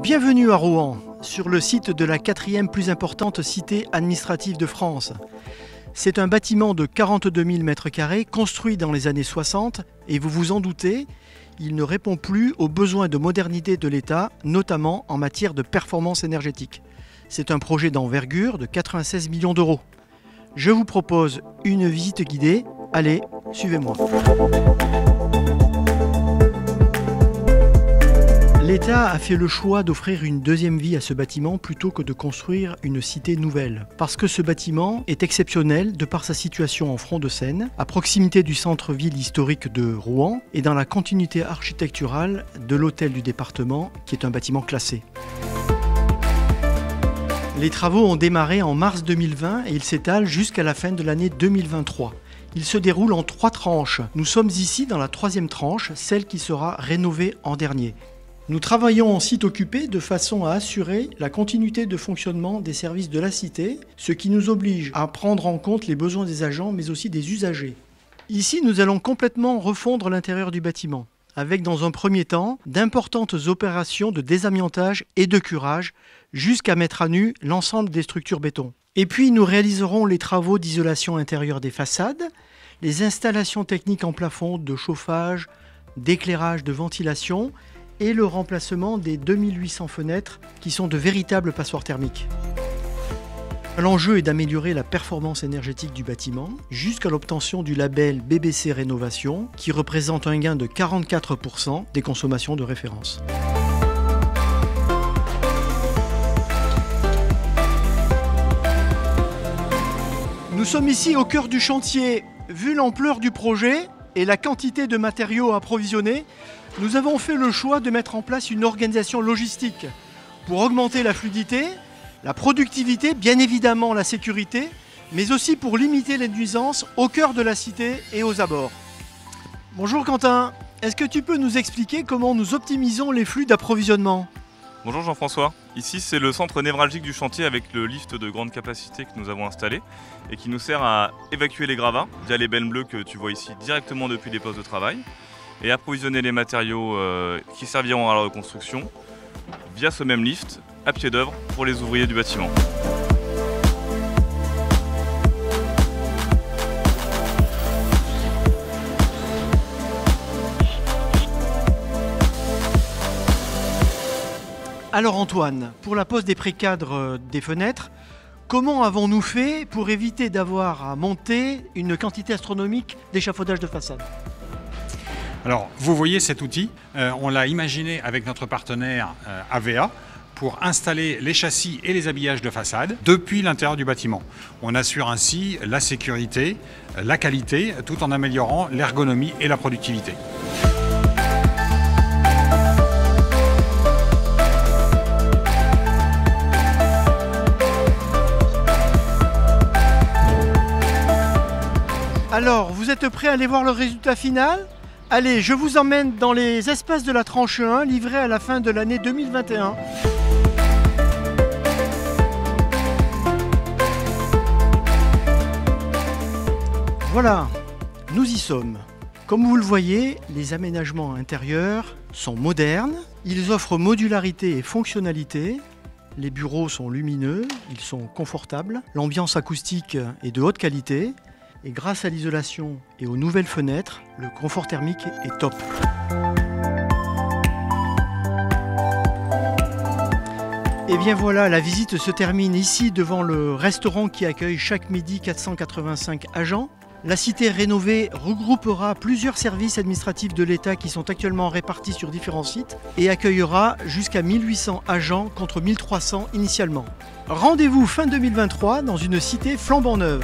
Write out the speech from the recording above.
Bienvenue à Rouen, sur le site de la 4e plus importante cité administrative de France. C'est un bâtiment de 42 000 m² construit dans les années 60 et vous vous en doutez, il ne répond plus aux besoins de modernité de l'État, notamment en matière de performance énergétique. C'est un projet d'envergure de 96 millions d'euros. Je vous propose une visite guidée. Allez, suivez-moi. L'État a fait le choix d'offrir une deuxième vie à ce bâtiment plutôt que de construire une cité nouvelle. Parce que ce bâtiment est exceptionnel de par sa situation en front de Seine, à proximité du centre-ville historique de Rouen et dans la continuité architecturale de l'hôtel du département, qui est un bâtiment classé. Les travaux ont démarré en mars 2020 et ils s'étalent jusqu'à la fin de l'année 2023. Ils se déroulent en 3 tranches. Nous sommes ici dans la 3e tranche, celle qui sera rénovée en dernier. Nous travaillons en site occupé de façon à assurer la continuité de fonctionnement des services de la cité, ce qui nous oblige à prendre en compte les besoins des agents mais aussi des usagers. Ici, nous allons complètement refondre l'intérieur du bâtiment, avec dans un premier temps d'importantes opérations de désamiantage et de curage jusqu'à mettre à nu l'ensemble des structures béton. Et puis nous réaliserons les travaux d'isolation intérieure des façades, les installations techniques en plafond de chauffage, d'éclairage, de ventilation et le remplacement des 2800 fenêtres qui sont de véritables passoires thermiques. L'enjeu est d'améliorer la performance énergétique du bâtiment jusqu'à l'obtention du label BBC Rénovation qui représente un gain de 44% des consommations de référence. Nous sommes ici au cœur du chantier. Vu l'ampleur du projet et la quantité de matériaux approvisionnés, nous avons fait le choix de mettre en place une organisation logistique pour augmenter la fluidité, la productivité, bien évidemment la sécurité, mais aussi pour limiter les nuisances au cœur de la cité et aux abords. Bonjour Quentin, est-ce que tu peux nous expliquer comment nous optimisons les flux d'approvisionnement ? Bonjour Jean-François, ici c'est le centre névralgique du chantier avec le lift de grande capacité que nous avons installé et qui nous sert à évacuer les gravats via les bennes bleues que tu vois ici directement depuis les postes de travail et approvisionner les matériaux qui serviront à la reconstruction via ce même lift à pied d'œuvre pour les ouvriers du bâtiment. Alors Antoine, pour la pose des précadres des fenêtres, comment avons-nous fait pour éviter d'avoir à monter une quantité astronomique d'échafaudage de façade ? Alors, vous voyez cet outil, on l'a imaginé avec notre partenaire AVA pour installer les châssis et les habillages de façade depuis l'intérieur du bâtiment. On assure ainsi la sécurité, la qualité, tout en améliorant l'ergonomie et la productivité. Alors, vous êtes prêts à aller voir le résultat final ? Allez, je vous emmène dans les espaces de la tranche 1, livrés à la fin de l'année 2021. Voilà, nous y sommes. Comme vous le voyez, les aménagements intérieurs sont modernes, ils offrent modularité et fonctionnalité. Les bureaux sont lumineux, ils sont confortables, l'ambiance acoustique est de haute qualité. Et grâce à l'isolation et aux nouvelles fenêtres, le confort thermique est top. Et bien voilà, la visite se termine ici devant le restaurant qui accueille chaque midi 485 agents. La cité rénovée regroupera plusieurs services administratifs de l'État qui sont actuellement répartis sur différents sites et accueillera jusqu'à 1800 agents contre 1300 initialement. Rendez-vous fin 2023 dans une cité flambant neuve.